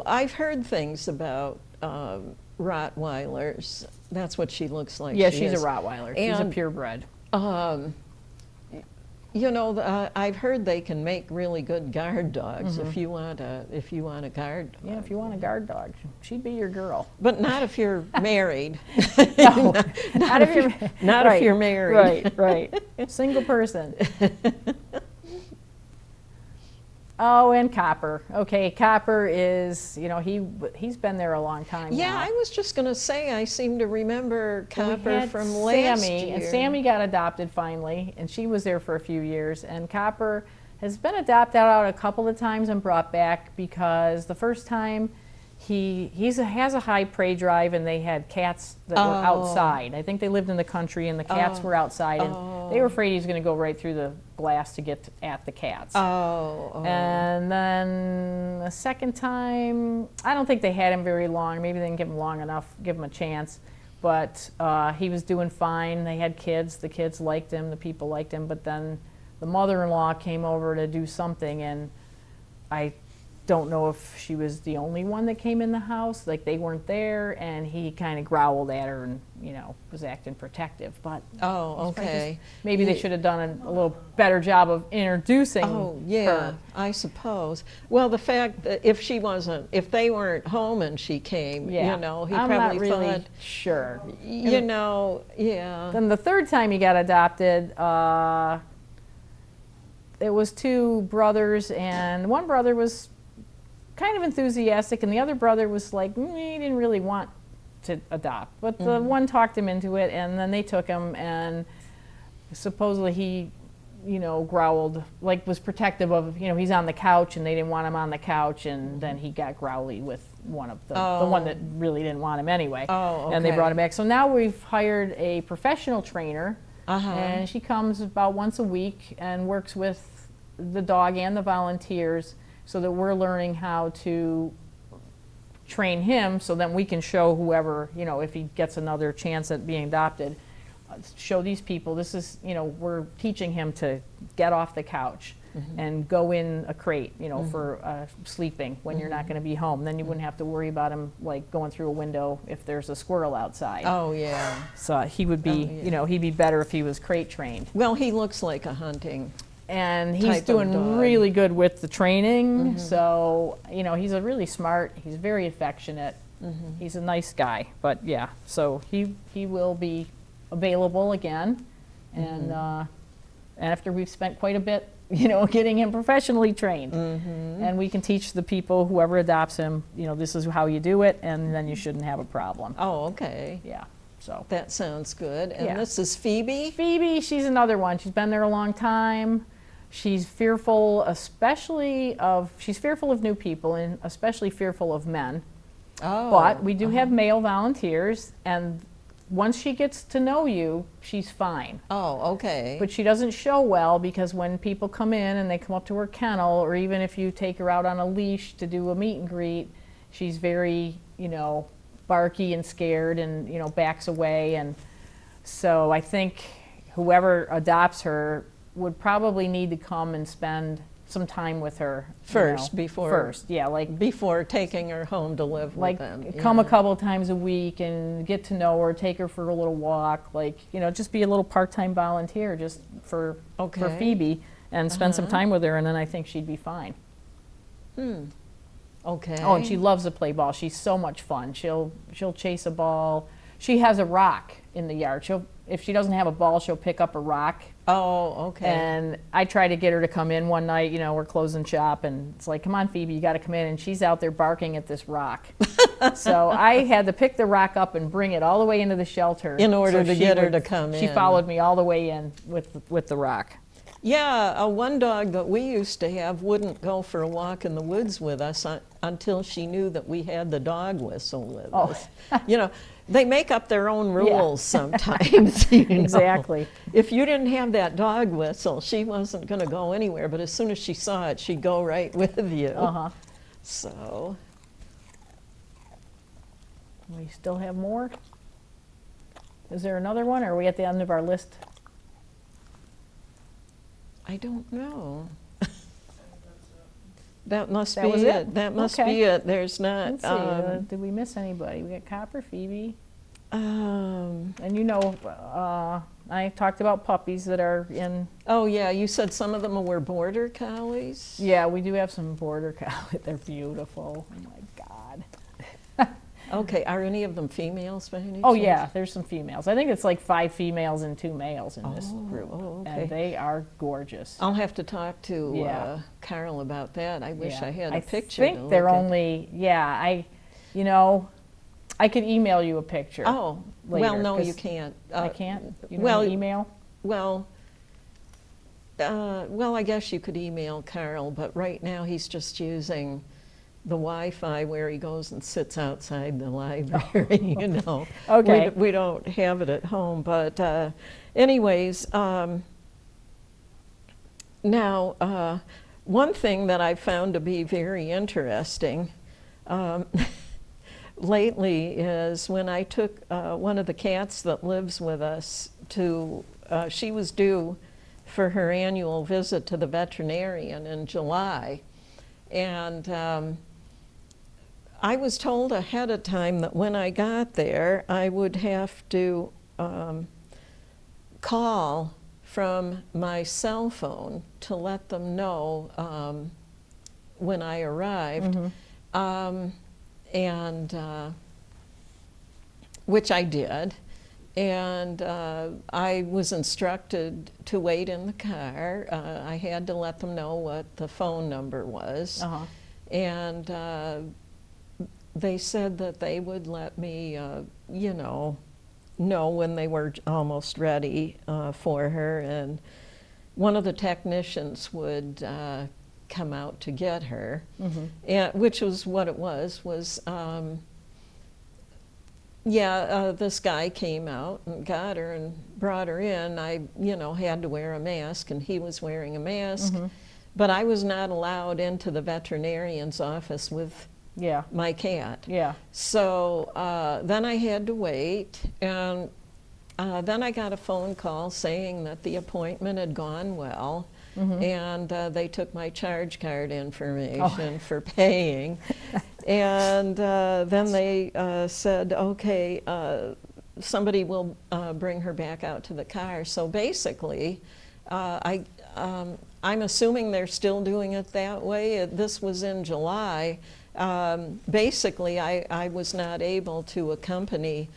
I've heard things about Rottweilers. That's what she looks like. Yeah, she she's is. a Rottweiler. She's a purebred. I've heard they can make really good guard dogs if you want a guard dog. Yeah, if you want a guard dog, she'd be your girl. But not if you're married. No, not if you're married. Right. Single person. Oh, and Copper. Okay, Copper is, he's been there a long time Yeah, now. I was just going to say, I seem to remember We Copper had from last Sammy, year. and Sammy got adopted finally, and she was there for a few years. And Copper has been adopted out a couple of times and brought back because the first time he has a high prey drive, and they had cats that were outside. I think they lived in the country, and the cats were outside, and they were afraid he was going to go right through the glass to get at the cats. And then the second time, I don't think they had him very long. Maybe they didn't give him long enough, give him a chance. But he was doing fine. They had kids. The kids liked him. The people liked him. But then the mother-in-law came over to do something, and I don't know if she was the only one that came in the house. Like they weren't there, and he kind of growled at her and was acting protective. But okay. Maybe they should have done a little better job of introducing her. I suppose. Well, the fact that if they weren't home and she came, he I'm probably not really thought, sure. yeah. Then the third time he got adopted, it was two brothers, and one brother was kind of enthusiastic, and the other brother was like, he didn't really want to adopt. But the one talked him into it, and then they took him, and supposedly he, growled, like was protective of, he's on the couch, and they didn't want him on the couch, and then he got growly with one of the one that really didn't want him anyway. And they brought him back. So now we've hired a professional trainer, and she comes about once a week and works with the dog and the volunteers, so that we're learning how to train him, so then we can show whoever, if he gets another chance at being adopted, show these people, this is, we're teaching him to get off the couch and go in a crate, for sleeping when you're not going to be home. Then you wouldn't have to worry about him like going through a window if there's a squirrel outside. Oh, yeah. So he would be, he'd be better if he was crate trained. Well, he looks like a hunting and he's type of doing dog. really good with the training. So, he's a really smart, he's very affectionate. He's a nice guy. But yeah, so he will be available again. And after we've spent quite a bit, getting him professionally trained. And we can teach the people, whoever adopts him, this is how you do it, and then you shouldn't have a problem. Oh, okay. Yeah, so. That sounds good. And Yeah. this is Phoebe? Phoebe, she's another one. She's been there a long time. She's fearful, she's fearful of new people, and especially fearful of men. Oh. But we do have male volunteers, and once she gets to know you, she's fine. Oh, okay. But she doesn't show well, because when people come in and they come up to her kennel, or even if you take her out on a leash to do a meet and greet, she's very, barky and scared and, backs away. And so I think whoever adopts her would probably need to come and spend some time with her First, before taking her home to live with them. Come a couple times a week and get to know her, take her for a little walk, just be a little part-time volunteer just for Phoebe, and spend some time with her, and then I think she'd be fine. Okay. Oh, and she loves to play ball. She's so much fun. She'll chase a ball. She has a rock in the yard. If she doesn't have a ball, she'll pick up a rock. Oh, okay. And I tried to get her to come in one night, we're closing shop, and it's like, come on, Phoebe, you got to come in. And she's out there barking at this rock. So I had to pick the rock up and bring it all the way into the shelter. In order to get her to come in. She followed me all the way in with the rock. Yeah, one dog that we used to have wouldn't go for a walk in the woods with us until she knew that we had the dog whistle with us. They make up their own rules sometimes. Exactly. If you didn't have that dog whistle, she wasn't going to go anywhere, but as soon as she saw it, she'd go right with you. So. We still have more? Is there another one, or are we at the end of our list? I don't know. That must That be was it? That must Okay. be it. There's not. Let's see, did we miss anybody? We got Copper, Phoebe, and I talked about puppies that are in. Oh yeah, you said some of them were border collies. Yeah, we do have some border collies. They're beautiful. Oh my God. Okay, are any of them females by any Oh chance? yeah, there's some females. I think it's like 5 females and 2 males in this group, okay. and they are gorgeous. I'll have to talk to Yeah. Carol about that. I wish Yeah. I had a picture. I think they're only, I could email you a picture. Oh, later, well, no, 'cause you can't. I can't? You well, don't email? Well, I guess you could email Carl, but right now he's just using the Wi-Fi where he goes and sits outside the library, Okay. We don't have it at home, but anyways, now one thing that I found to be very interesting lately is when I took one of the cats that lives with us to, she was due for her annual visit to the veterinarian in July, and I was told ahead of time that when I got there, I would have to call from my cell phone to let them know when I arrived, and which I did. And I was instructed to wait in the car. I had to let them know what the phone number was. And they said that they would let me, know when they were almost ready for her. And one of the technicians would come out to get her, and, which was what it was this guy came out and got her and brought her in. I, had to wear a mask, and he was wearing a mask. But I was not allowed into the veterinarian's office with my cat. So then I had to wait, and then I got a phone call saying that the appointment had gone well, and they took my charge card information for paying. And then they said, okay, somebody will bring her back out to the car. So basically, I'm assuming they're still doing it that way. This was in July. Basically, I was not able to accompany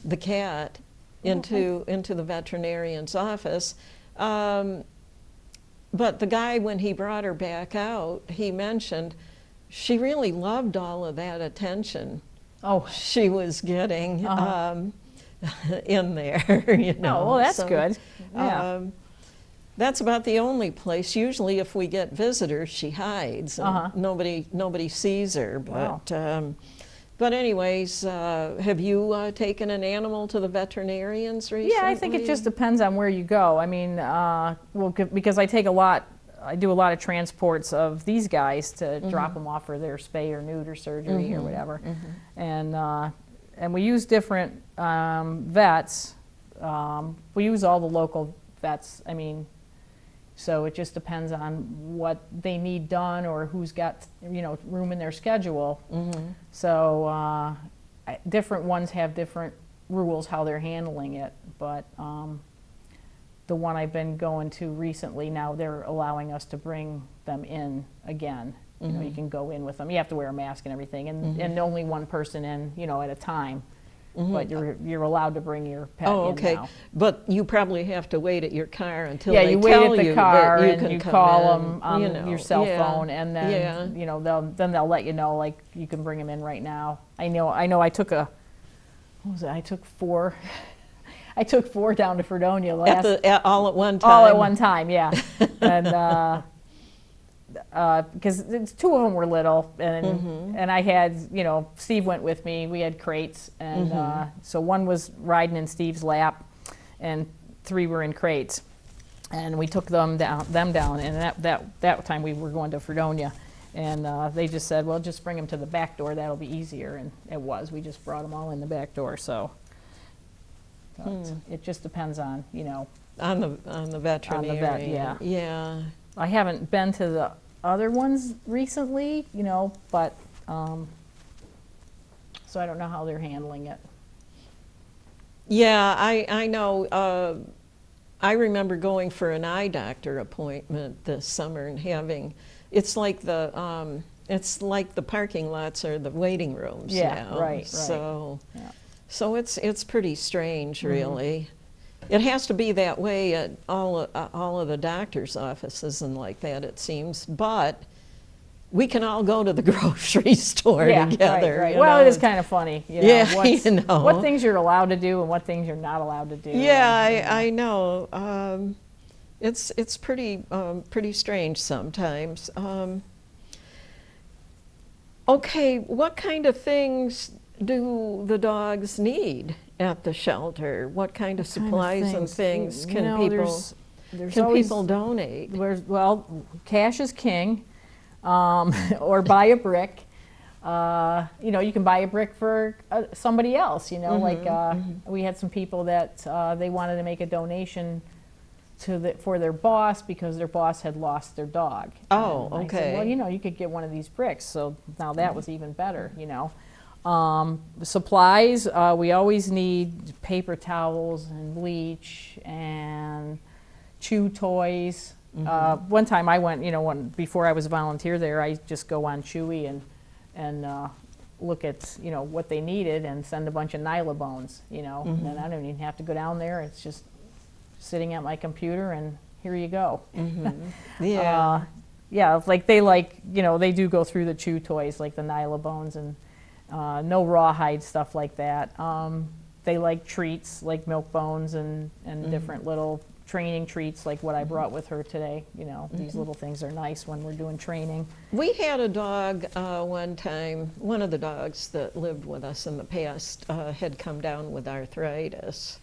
the cat into the veterinarian's office. But the guy, when he brought her back out, he mentioned she really loved all of that attention she was getting in there, you know. Oh, well, that's So, good. Yeah. That's about the only place. Usually if we get visitors, she hides. And nobody sees her. But, Wow. but anyways, have you taken an animal to the veterinarians recently? Yeah, I think it just depends on where you go. I mean, because I do a lot of transports of these guys to drop them off for their spay or neuter surgery or whatever. And we use different vets. We use all the local vets. I mean, so it just depends on what they need done or who's got, room in their schedule. So different ones have different rules how they're handling it. But the one I've been going to recently, now they're allowing us to bring them in again. You can go in with them. You have to wear a mask and everything, and only one person in, at a time. But you're allowed to bring your pet in now. But you probably have to wait at your car until Yeah, they you tell wait at you the car that you and can you come call in, them on your cell phone, and then they'll let you know, like, you can bring them in right now. I know. I took I took 4. I took 4 down to Fredonia all at one time. All at one time, yeah. And because 2 of them were little, and I had, Steve went with me. We had crates, and so 1 was riding in Steve's lap, and 3 were in crates, and we took them down, and that time we were going to Fredonia, and they just said, well, just bring them to the back door. That'll be easier, and it was. We just brought them all in the back door, so. It just depends on, on the veterinarian. On the vet, yeah. Yeah. I haven't been to the other ones recently, but so I don't know how they're handling it. Yeah, I know. I remember going for an eye doctor appointment this summer and having, it's like the parking lots or the waiting rooms now. Right. So, Yeah. so it's pretty strange, really. It has to be that way at all of the doctor's offices and like that, it seems. But we can all go to the grocery store together. Right. You Well, know? it is kind of funny. What things you're allowed to do and what things you're not allowed to do. Yeah, I know. It's pretty strange sometimes. Okay, what kind of things do the dogs need at the shelter? What kind of supplies and things can people donate? Well, cash is king, or buy a brick. You can buy a brick for somebody else. We had some people that they wanted to make a donation for their boss because their boss had lost their dog. Oh, and okay. I said, well, you could get one of these bricks. So now that was even better. Supplies, we always need paper towels and bleach and chew toys. One time I went, before I was a volunteer there, I just go on Chewy and look at, what they needed and send a bunch of Nylabones, and then I don't even have to go down there. It's just sitting at my computer and here you go. Yeah. Yeah, like they do go through the chew toys, like the Nylabones and no rawhide stuff like that. They like treats like milk bones and different little training treats like what I brought with her today. These little things are nice when we're doing training. We had a dog one time, one of the dogs that lived with us in the past had come down with arthritis.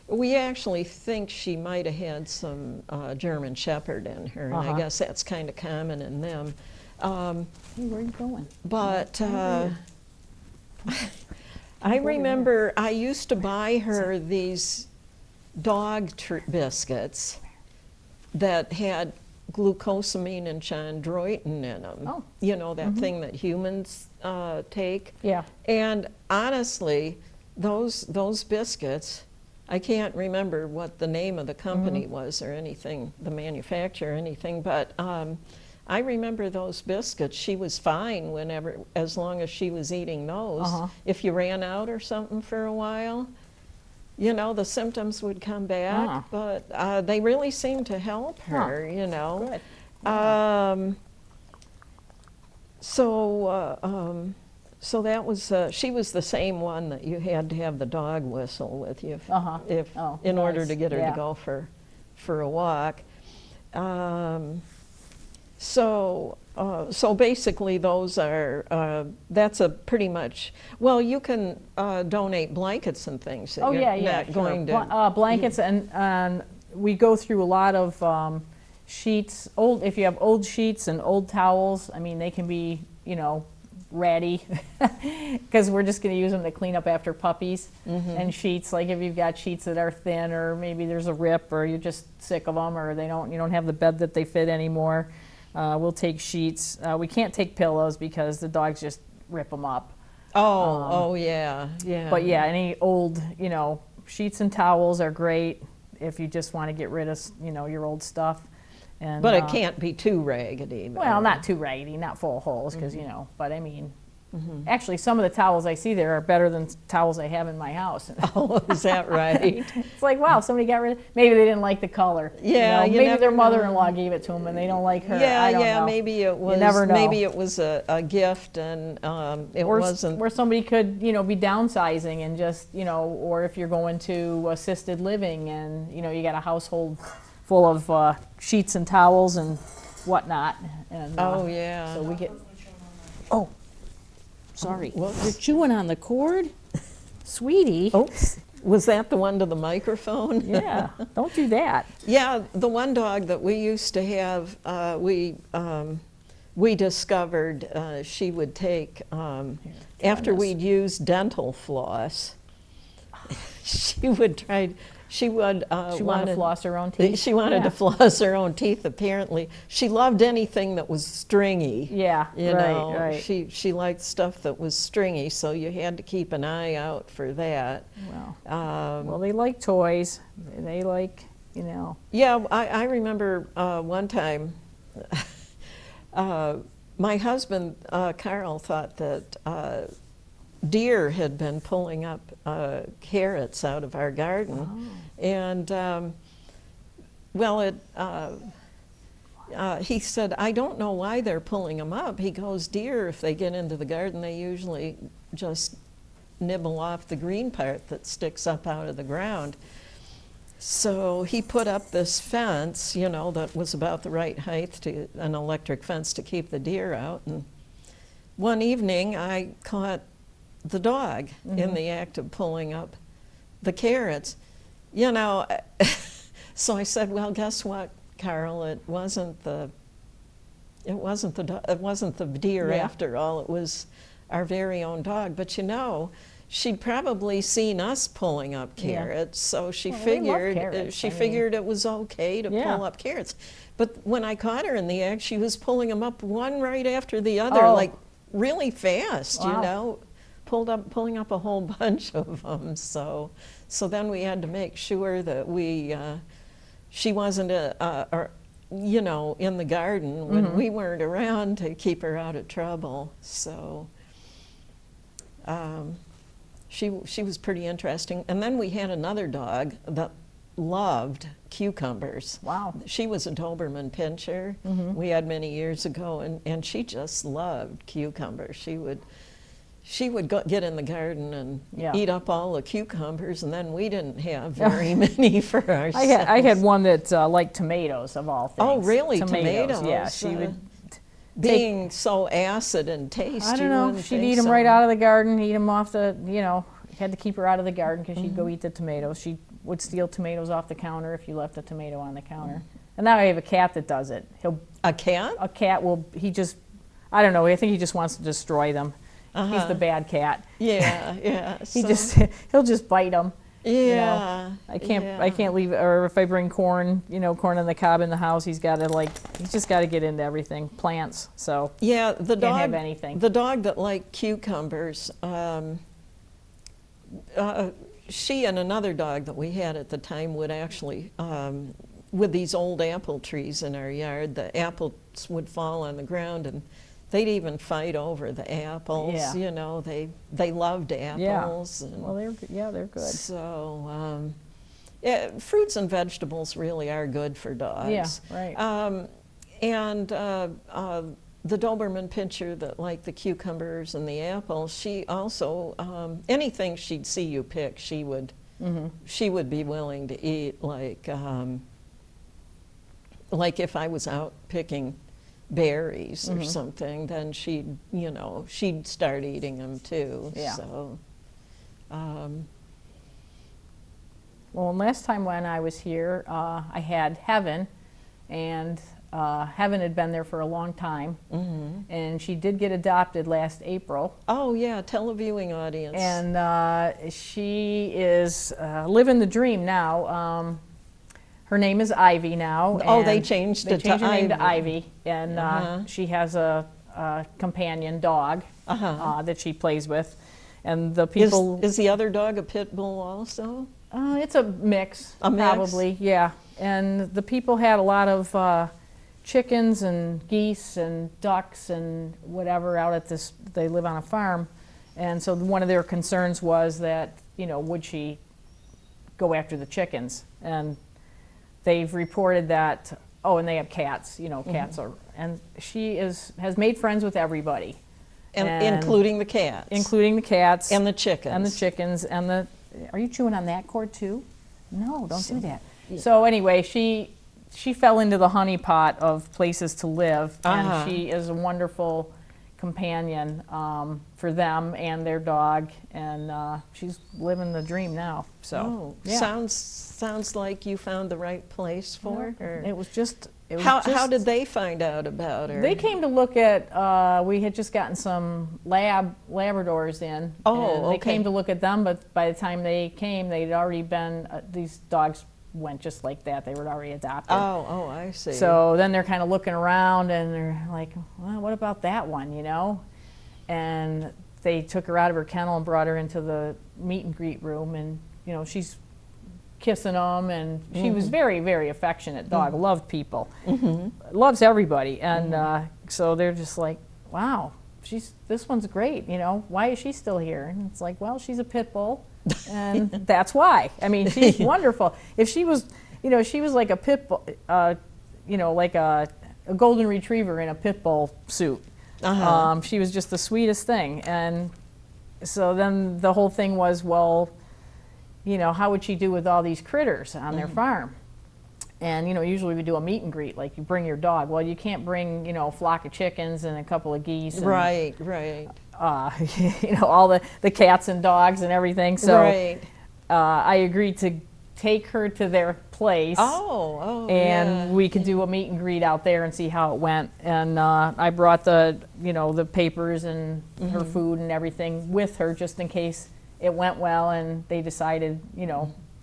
We actually think she might have had some German Shepherd in her, and I guess that's kind of common in them. Hey, where are you going? But I remember I used to buy her these dog biscuits that had glucosamine and chondroitin in them. Oh. That thing that humans take. Yeah. And honestly, those biscuits, I can't remember what the name of the company was or anything, the manufacturer or anything, but I remember those biscuits. She was fine as long as she was eating those. If you ran out or something for a while, you know, the symptoms would come back, Ah. but they really seemed to help her, you know. Good. So that was, she was the same one that you had to have the dog whistle with you in order nice. to get her Yeah. to go for a walk. So basically those are, that's a pretty much, well, you can donate blankets and things that Oh, you're yeah, not sure. going to. Blankets, and we go through a lot of sheets, if you have old sheets and old towels, I mean, they can be, you know, ratty, because we're just going to use them to clean up after puppies. And sheets, like if you've got sheets that are thin, or maybe there's a rip, or you're just sick of them, or you don't have the bed that they fit anymore, we'll take sheets. We can't take pillows because the dogs just rip them up. Oh, yeah. But yeah, any old, you know, sheets and towels are great if you just want to get rid of, you know, your old stuff. And, But it can't be too raggedy. well, not too raggedy, not full of holes, because, you know, but I mean, actually, some of the towels I see there are better than towels I have in my house. Oh, is that right? It's like, wow, somebody got rid of, maybe they didn't like the color. Yeah, you maybe never their know. mother-in-law gave it to them and they don't like her. I don't know. Maybe it was. never know. Maybe it was a gift, and it wasn't. Where somebody could, you know, be downsizing and just, you know, or if you're going to assisted living and, you know, you got a household full of sheets and towels and whatnot. And, Oh, yeah. So we get, oh, sorry. Whoops. You're chewing on the cord? Sweetie. Oops. Was that the one to the microphone? Yeah, don't do that. Yeah, the one dog that we used to have, we discovered she would take, after we'd used dental floss, she would try, she would She wanted to floss her own teeth? She wanted Yeah. to floss her own teeth, apparently. She loved anything that was stringy. Yeah, You right, know, right. she liked stuff that was stringy, so you had to keep an eye out for that. Well, they like toys. They like, you know. Yeah, I remember one time, my husband, Carl, thought that deer had been pulling up carrots out of our garden. And, well, he said, I don't know why they're pulling them up. He goes, deer, if they get into the garden, they usually just nibble off the green part that sticks up out of the ground. So he put up this fence, you know, that was about the right height, to an electric fence to keep the deer out. And one evening I caught the dog in the act of pulling up the carrots. You know, so I said, well, guess what, Carl, it wasn't the deer Yeah. after all, it was our very own dog. But you know, she'd probably seen us pulling up carrots, so she Well, they love figured carrots, I mean. figured it was okay to Yeah. pull up carrots. But when I caught her in the act, she was pulling them up one right after the other, Oh. like really fast, you Wow. know, pulling up a whole bunch of them. So then we had to make sure that she wasn't you know, in the garden when we weren't around to keep her out of trouble. So she was pretty interesting. And then we had another dog that loved cucumbers. Wow. She was a Doberman Pinscher we had many years ago, and she just loved cucumbers. She would get in the garden and Yeah. eat up all the cucumbers, and then we didn't have very many for ourselves. I had one that liked tomatoes, of all things. Oh, really? Tomatoes, yeah. Tomatoes, She would, being so acid and tasty. I don't you know, wouldn't she'd think eat them so. right out of the garden, eat them off the, you know, had to keep her out of the garden because she'd go eat the tomatoes. She would steal tomatoes off the counter if you left a tomato on the counter. And now I have a cat that does it. A cat? A cat will, I don't know, I think he just wants to destroy them. He's the bad cat. Yeah, yeah. He'll just bite them. Yeah. I can't leave, or if I bring corn, you know, corn on the cob in the house, he's just got to get into everything, plants. So Yeah, the can't dog. have anything. The dog that liked cucumbers. She and another dog that we had at the time would actually, with these old apple trees in our yard, the apples would fall on the ground and they'd even fight over the apples. Yeah. You know, they loved apples. And Well, they're good. so, yeah, fruits and vegetables really are good for dogs. Yeah, right. And the Doberman Pinscher that liked the cucumbers and the apples, she also, anything she'd see you pick, she would be willing to eat. Like if I was out picking berries or something, then she'd start eating them too. Yeah. So, Well, last time when I was here, I had Heaven, and Heaven had been there for a long time, and she did get adopted last April. oh yeah, televiewing audience. And she is living the dream now. Her name is Ivy now. Oh, they and changed they it changed to her name to Ivy. Ivy, and she has a companion dog that she plays with. And the people Is the other dog a pit bull also? it's a mix, A mix? probably, yeah. And the people had a lot of chickens and geese and ducks and whatever out at this. They live on a farm, and so one of their concerns was that would she go after the chickens? And they've reported that. Oh, and they have cats. Cats are, and she has made friends with everybody, And including the cats. including the cats and the chickens. and the chickens and the. Are you chewing on that cord too? No, don't do that. So anyway, she fell into the honeypot of places to live, and she is a wonderful companion for them and their dog, and she's living the dream now. So yeah. Sounds like you found the right place for her. It was just. How did they find out about her? They came to look at. We had just gotten some Labradors in. Oh, and they okay. came to look at them, but by the time they came, they'd already been. These dogs went just like that. They were already adopted. Oh, I see. So then they're kind of looking around, and they're like, "Well, what about that one?" And they took her out of her kennel and brought her into the meet and greet room, and she's kissing them, and she was very, very affectionate dog. Loved people, loves everybody, and so they're just like, "Wow, this one's great." Why is she still here? And it's like, well, she's a pit bull, and that's why. I mean, she's wonderful. If she was, she was like a pit bull, like a golden retriever in a pit bull suit. She was just the sweetest thing, and so then the whole thing was, well, how would she do with all these critters on their farm? And, usually we do a meet and greet, like you bring your dog. Well, you can't bring, a flock of chickens and a couple of geese. And, Right. all the cats and dogs and everything. So Right. I agreed to take her to their place. Oh, And yeah. we could do a meet and greet out there and see how it went. And I brought the papers and her food and everything with her just in case it went well and they decided,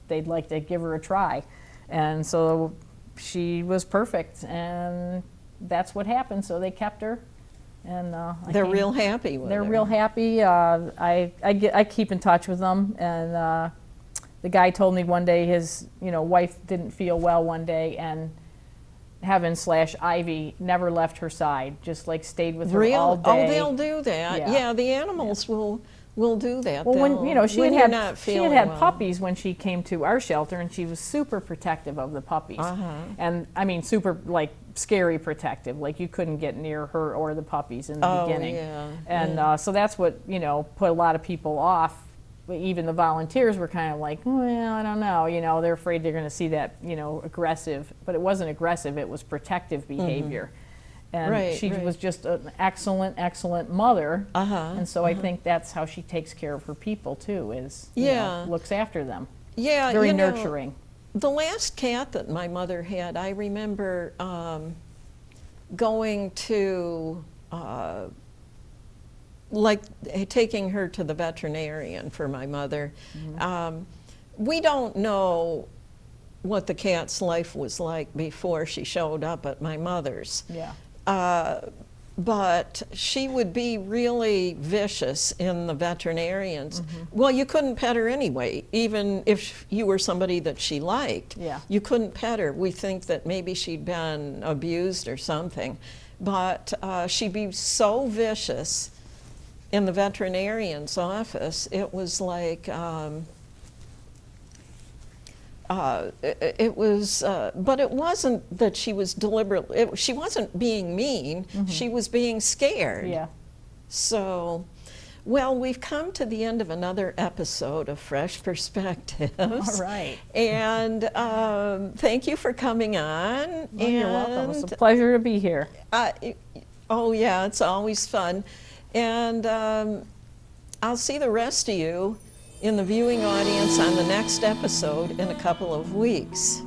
they'd like to give her a try. And so she was perfect, and that's what happened. So they kept her, and They're real happy with they're her. real happy. I keep in touch with them, and the guy told me one day his wife didn't feel well one day, and Heaven/Ivy never left her side, just like stayed with her all day. Oh, they'll do that. Yeah. Yeah, the animals will do that. Well, when she when had you're not she had feeling had well. puppies when she came to our shelter, and she was super protective of the puppies. And I mean, super like scary protective, like you couldn't get near her or the puppies in the beginning. Yeah. And so that's what put a lot of people off. Even the volunteers were kind of like, well, I don't know. They're afraid they're going to see that aggressive, but it wasn't aggressive. It was protective behavior. And she was just an excellent mother. And so I think that's how she takes care of her people too, is looks after them. Yeah, Very nurturing. The last cat that my mother had, I remember going to, taking her to the veterinarian for my mother. We don't know what the cat's life was like before she showed up at my mother's. Yeah. But she would be really vicious in the veterinarians. Well, you couldn't pet her anyway, even if you were somebody that she liked. Yeah. You couldn't pet her. We think that maybe she'd been abused or something. but she'd be so vicious in the veterinarian's office. It was like, but it wasn't that she was deliberately, she wasn't being mean, she was being scared. Yeah. So, well, we've come to the end of another episode of Fresh Perspectives. All right. And thank you for coming on. Well, you're welcome. It's a pleasure to be here. Oh, yeah, it's always fun. And I'll see the rest of you in the viewing audience on the next episode in a couple of weeks.